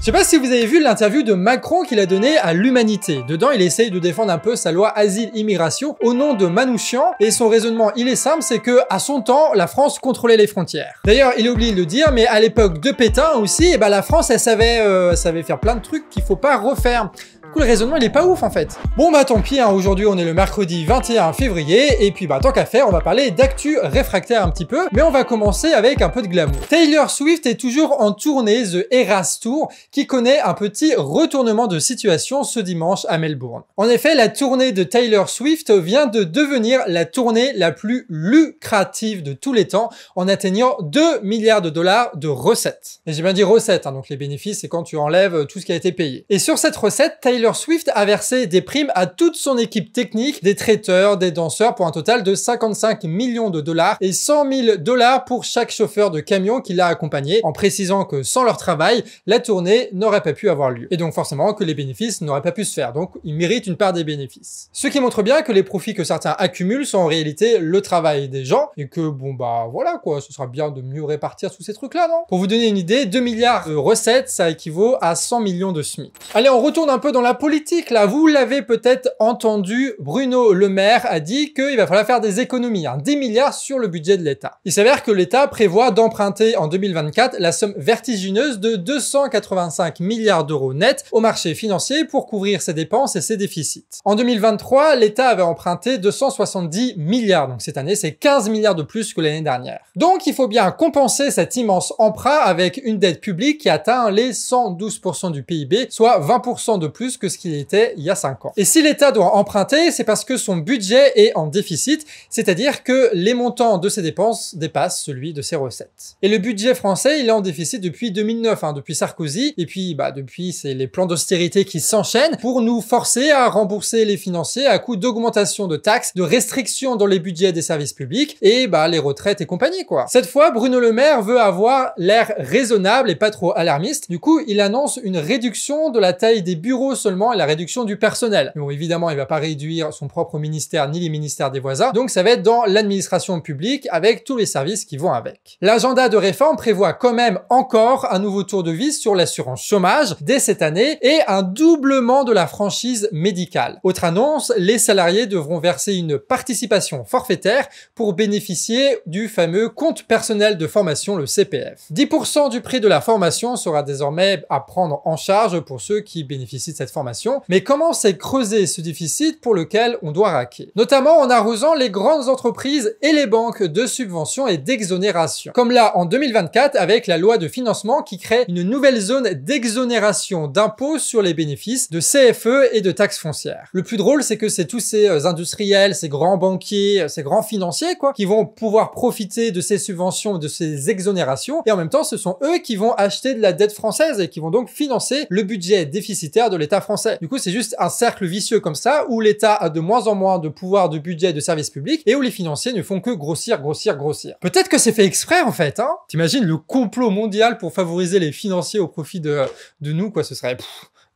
Je sais pas si vous avez vu l'interview de Macron qu'il a donnée à l'Humanité. Dedans, il essaye de défendre un peu sa loi asile-immigration au nom de Manouchian, et son raisonnement, il est simple, c'est que à son temps, la France contrôlait les frontières. D'ailleurs, il oublie de le dire, mais à l'époque de Pétain aussi, eh ben, la France, elle savait faire plein de trucs qu'il faut pas refaire. Du coup, le raisonnement, il est pas ouf, en fait. Bon, bah tant pis, hein, aujourd'hui, on est le mercredi 21 février, et puis bah tant qu'à faire, on va parler d'actu réfractaire un petit peu, mais on va commencer avec un peu de glamour. Taylor Swift est toujours en tournée The Eras Tour, qui connaît un petit retournement de situation ce dimanche à Melbourne. En effet, la tournée de Taylor Swift vient de devenir la tournée la plus lucrative de tous les temps, en atteignant 2 milliards de dollars de recettes. Et j'ai bien dit recettes, hein, donc les bénéfices, c'est quand tu enlèves tout ce qui a été payé. Et sur cette recette, Taylor Swift a versé des primes à toute son équipe technique, des traiteurs, des danseurs, pour un total de 55 millions de dollars et 100 000 dollars pour chaque chauffeur de camion qui l'a accompagné, en précisant que sans leur travail, la tournée n'aurait pas pu avoir lieu. Et donc forcément que les bénéfices n'auraient pas pu se faire, donc ils méritent une part des bénéfices. Ce qui montre bien que les profits que certains accumulent sont en réalité le travail des gens, et que bon bah voilà quoi, ce sera bien de mieux répartir tous ces trucs-là, non? Pour vous donner une idée, 2 milliards de recettes, ça équivaut à 100 millions de SMIC. Allez, on retourne un peu dans la politique là, vous l'avez peut-être entendu, Bruno Le Maire a dit qu'il va falloir faire des économies, 10 milliards sur le budget de l'État. Il s'avère que l'État prévoit d'emprunter en 2024 la somme vertigineuse de 285 milliards d'euros nets au marché financier pour couvrir ses dépenses et ses déficits. En 2023, l'État avait emprunté 270 milliards, donc cette année c'est 15 milliards de plus que l'année dernière. Donc il faut bien compenser cet immense emprunt avec une dette publique qui atteint les 112% du PIB, soit 20% de plus que ce qu'il était il y a 5 ans. Et si l'État doit emprunter, c'est parce que son budget est en déficit, c'est-à-dire que les montants de ses dépenses dépassent celui de ses recettes. Et le budget français, il est en déficit depuis 2009, depuis Sarkozy, et puis depuis c'est les plans d'austérité qui s'enchaînent pour nous forcer à rembourser les financiers à coup d'augmentation de taxes, de restrictions dans les budgets des services publics, et les retraites et compagnie quoi. Cette fois, Bruno Le Maire veut avoir l'air raisonnable et pas trop alarmiste, du coup il annonce une réduction de la taille des bureaux seulement et la réduction du personnel. Mais bon, évidemment, il va pas réduire son propre ministère ni les ministères des voisins, donc ça va être dans l'administration publique avec tous les services qui vont avec. L'agenda de réforme prévoit quand même encore un nouveau tour de vis sur l'assurance chômage dès cette année et un doublement de la franchise médicale. Autre annonce, les salariés devront verser une participation forfaitaire pour bénéficier du fameux compte personnel de formation, le CPF. 10% du prix de la formation sera désormais à prendre en charge pour ceux qui bénéficient de cette formation, mais comment s'est creusé ce déficit pour lequel on doit raquer? Notamment en arrosant les grandes entreprises et les banques de subventions et d'exonération. Comme là en 2024 avec la loi de financement qui crée une nouvelle zone d'exonération d'impôts sur les bénéfices, de CFE et de taxes foncières. Le plus drôle, c'est que c'est tous ces industriels, ces grands banquiers, ces grands financiers quoi, qui vont pouvoir profiter de ces subventions, de ces exonérations, et en même temps ce sont eux qui vont acheter de la dette française et qui vont donc financer le budget déficitaire de l'État français. Du coup, c'est juste un cercle vicieux comme ça, où l'État a de moins en moins de pouvoir de budget de services publics, et où les financiers ne font que grossir. Peut-être que c'est fait exprès, en fait, T'imagines le complot mondial pour favoriser les financiers au profit de nous, quoi, ce serait...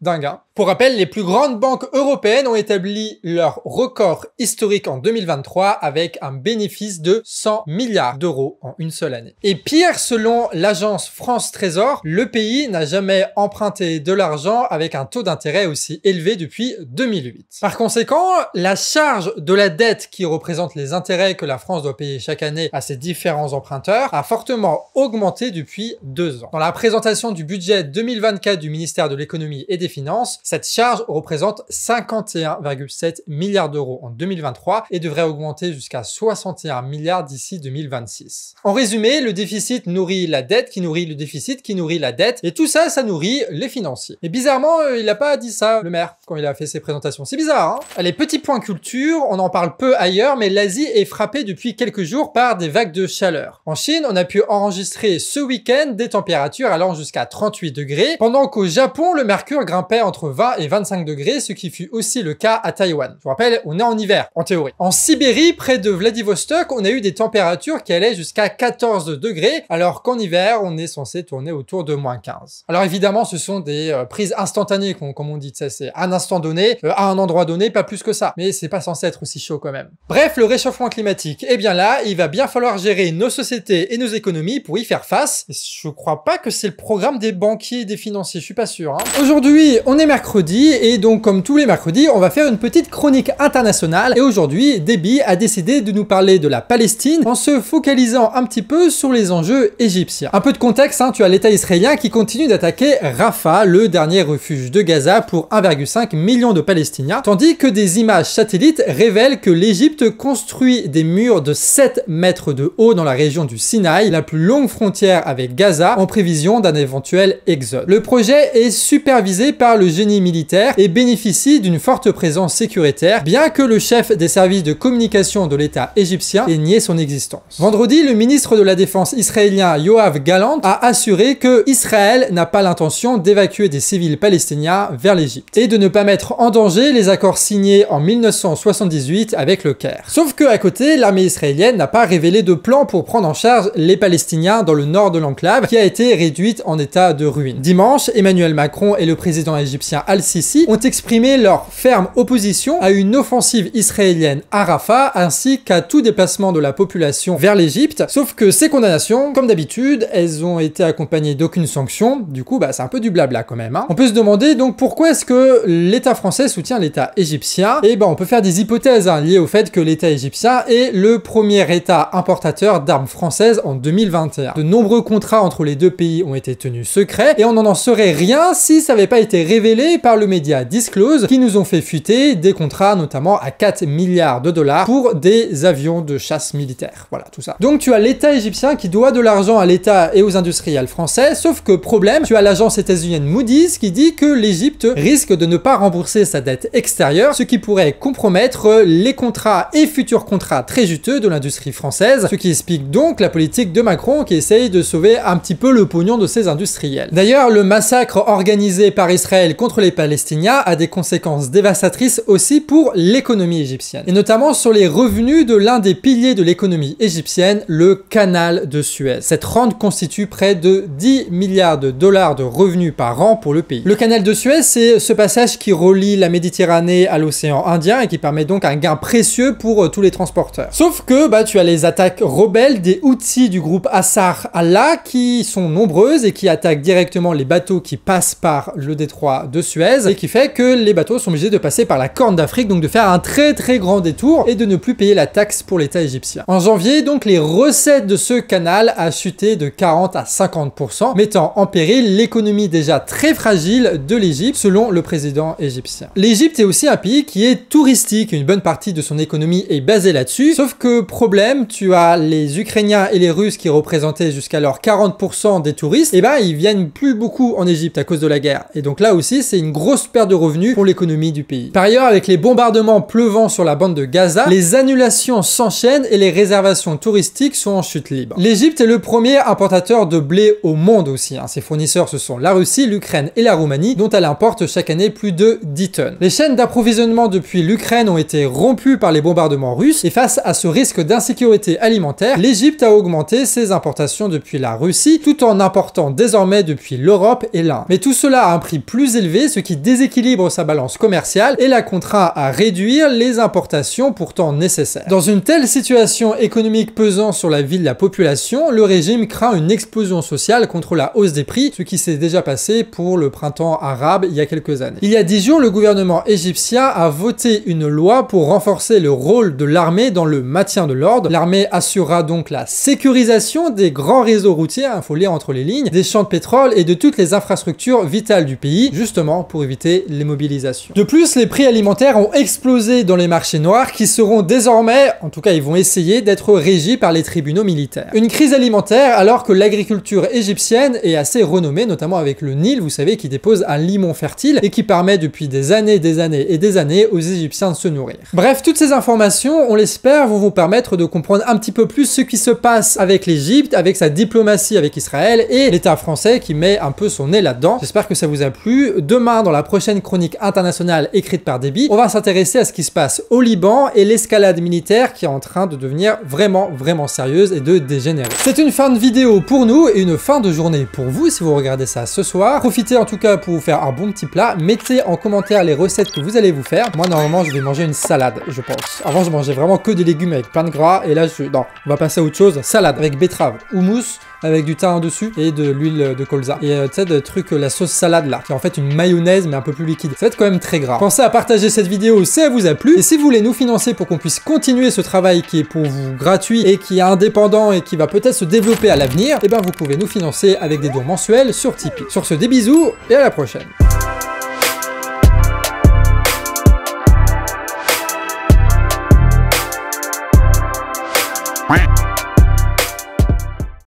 dingue, Pour rappel, les plus grandes banques européennes ont établi leur record historique en 2023 avec un bénéfice de 100 milliards d'euros en une seule année. Et pire, selon l'agence France Trésor, le pays n'a jamais emprunté de l'argent avec un taux d'intérêt aussi élevé depuis 2008. Par conséquent, la charge de la dette qui représente les intérêts que la France doit payer chaque année à ses différents emprunteurs a fortement augmenté depuis 2 ans. Dans la présentation du budget 2024 du ministère de l'économie et des Finances, cette charge représente 51,7 milliards d'euros en 2023 et devrait augmenter jusqu'à 61 milliards d'ici 2026. En résumé, le déficit nourrit la dette, qui nourrit le déficit, qui nourrit la dette, et tout ça, ça nourrit les financiers. Et bizarrement, il n'a pas dit ça, le maire, quand il a fait ses présentations. C'est bizarre, Allez, petit point culture, on en parle peu ailleurs, mais l'Asie est frappée depuis quelques jours par des vagues de chaleur. En Chine, on a pu enregistrer ce week-end des températures allant jusqu'à 38 degrés, pendant qu'au Japon, le mercure grimpe grimpaient entre 20 et 25 degrés, ce qui fut aussi le cas à Taïwan. Je vous rappelle, on est en hiver, en théorie. En Sibérie, près de Vladivostok, on a eu des températures qui allaient jusqu'à 14 degrés, alors qu'en hiver, on est censé tourner autour de -15. Alors évidemment, ce sont des prises instantanées, comme on dit, c'est à un instant donné, à un endroit donné, pas plus que ça. Mais c'est pas censé être aussi chaud quand même. Bref, le réchauffement climatique, eh bien là, il va bien falloir gérer nos sociétés et nos économies pour y faire face. Et je crois pas que c'est le programme des banquiers et des financiers, je suis pas sûr. Aujourd'hui, on est mercredi, et donc comme tous les mercredis, on va faire une petite chronique internationale. Et aujourd'hui, Déby a décidé de nous parler de la Palestine en se focalisant un petit peu sur les enjeux égyptiens. Un peu de contexte, tu as l'État israélien qui continue d'attaquer Rafah, le dernier refuge de Gaza pour 1,5 million de Palestiniens, tandis que des images satellites révèlent que l'Égypte construit des murs de 7 mètres de haut dans la région du Sinaï, la plus longue frontière avec Gaza, en prévision d'un éventuel exode. Le projet est supervisé par le génie militaire et bénéficie d'une forte présence sécuritaire, bien que le chef des services de communication de l'État égyptien ait nié son existence. Vendredi, le ministre de la Défense israélien Yoav Gallant a assuré que Israël n'a pas l'intention d'évacuer des civils palestiniens vers l'Égypte et de ne pas mettre en danger les accords signés en 1978 avec le Caire. Sauf que à côté, l'armée israélienne n'a pas révélé de plan pour prendre en charge les Palestiniens dans le nord de l'enclave qui a été réduite en état de ruine. Dimanche, Emmanuel Macron et le président égyptien Al-Sisi ont exprimé leur ferme opposition à une offensive israélienne à Rafah ainsi qu'à tout déplacement de la population vers l'Égypte, sauf que ces condamnations, comme d'habitude, elles ont été accompagnées d'aucune sanction, du coup c'est un peu du blabla quand même. On peut se demander donc pourquoi est-ce que l'État français soutient l'État égyptien, et on peut faire des hypothèses liées au fait que l'État égyptien est le premier État importateur d'armes françaises en 2021. De nombreux contrats entre les deux pays ont été tenus secrets, et on n'en saurait rien si ça n'avait pas été révélé par le média Disclose, qui nous ont fait fuiter des contrats notamment à 4 milliards de dollars pour des avions de chasse militaires. Voilà, tout ça. Donc tu as l'État égyptien qui doit de l'argent à l'État et aux industriels français, sauf que problème, tu as l'agence états-unienne Moody's qui dit que l'Égypte risque de ne pas rembourser sa dette extérieure, ce qui pourrait compromettre les contrats et futurs contrats très juteux de l'industrie française, ce qui explique donc la politique de Macron qui essaye de sauver un petit peu le pognon de ses industriels. D'ailleurs, le massacre organisé par Israël contre les Palestiniens a des conséquences dévastatrices aussi pour l'économie égyptienne, et notamment sur les revenus de l'un des piliers de l'économie égyptienne, le canal de Suez. Cette rente constitue près de 10 milliards de dollars de revenus par an pour le pays. Le canal de Suez, c'est ce passage qui relie la Méditerranée à l'océan Indien et qui permet donc un gain précieux pour tous les transporteurs. Sauf que tu as les attaques rebelles des Houthis du groupe Ansar Allah qui sont nombreuses et qui attaquent directement les bateaux qui passent par le détroit de Suez, et qui fait que les bateaux sont obligés de passer par la Corne d'Afrique, donc de faire un très grand détour et de ne plus payer la taxe pour l'État égyptien. En janvier, donc, les recettes de ce canal a chuté de 40 à 50%, mettant en péril l'économie déjà très fragile de l'Égypte, selon le président égyptien. L'Égypte est aussi un pays qui est touristique, une bonne partie de son économie est basée là-dessus, sauf que problème, tu as les Ukrainiens et les Russes qui représentaient jusqu'alors 40% des touristes, et ils viennent plus beaucoup en Égypte à cause de la guerre. Et donc là aussi, c'est une grosse perte de revenus pour l'économie du pays. Par ailleurs, avec les bombardements pleuvant sur la bande de Gaza, les annulations s'enchaînent et les réservations touristiques sont en chute libre. L'Égypte est le premier importateur de blé au monde aussi. Ses fournisseurs, ce sont la Russie, l'Ukraine et la Roumanie, dont elle importe chaque année plus de 10 tonnes. Les chaînes d'approvisionnement depuis l'Ukraine ont été rompues par les bombardements russes, et face à ce risque d'insécurité alimentaire, l'Égypte a augmenté ses importations depuis la Russie, tout en important désormais depuis l'Europe et l'Inde. Mais tout cela a un prix plus élevé, ce qui déséquilibre sa balance commerciale et la contraint à réduire les importations pourtant nécessaires. Dans une telle situation économique pesant sur la vie de la population, le régime craint une explosion sociale contre la hausse des prix, ce qui s'est déjà passé pour le printemps arabe il y a quelques années. Il y a 10 jours, le gouvernement égyptien a voté une loi pour renforcer le rôle de l'armée dans le maintien de l'ordre. L'armée assurera donc la sécurisation des grands réseaux routiers, il faut lire entre les lignes, des champs de pétrole et de toutes les infrastructures vitales du pays, justement pour éviter les mobilisations. De plus, les prix alimentaires ont explosé dans les marchés noirs qui seront désormais, en tout cas ils vont essayer d'être régis par les tribunaux militaires. Une crise alimentaire alors que l'agriculture égyptienne est assez renommée, notamment avec le Nil, vous savez, qui dépose un limon fertile et qui permet depuis des années aux Égyptiens de se nourrir. Bref, toutes ces informations, on l'espère, vont vous permettre de comprendre un petit peu plus ce qui se passe avec l'Égypte, avec sa diplomatie avec Israël et l'État français qui met un peu son nez là-dedans. J'espère que ça vous a plu. plu. Demain, dans la prochaine chronique internationale écrite par Déby, on va s'intéresser à ce qui se passe au Liban et l'escalade militaire qui est en train de devenir vraiment sérieuse et de dégénérer. C'est une fin de vidéo pour nous et une fin de journée pour vous si vous regardez ça ce soir. Profitez en tout cas pour vous faire un bon petit plat. Mettez en commentaire les recettes que vous allez vous faire. Moi, normalement, je vais manger une salade, je pense. Avant, je mangeais vraiment que des légumes avec plein de gras et là, non, on va passer à autre chose. Salade avec betterave, houmous, avec du thym dessus et de l'huile de colza. Et tu sais, le truc, la sauce salade là, qui est en fait une mayonnaise mais un peu plus liquide. Ça va être quand même très gras. Pensez à partager cette vidéo si elle vous a plu. Et si vous voulez nous financer pour qu'on puisse continuer ce travail qui est pour vous gratuit et qui est indépendant et qui va peut-être se développer à l'avenir, eh ben vous pouvez nous financer avec des dons mensuels sur Tipeee. Sur ce, des bisous et à la prochaine.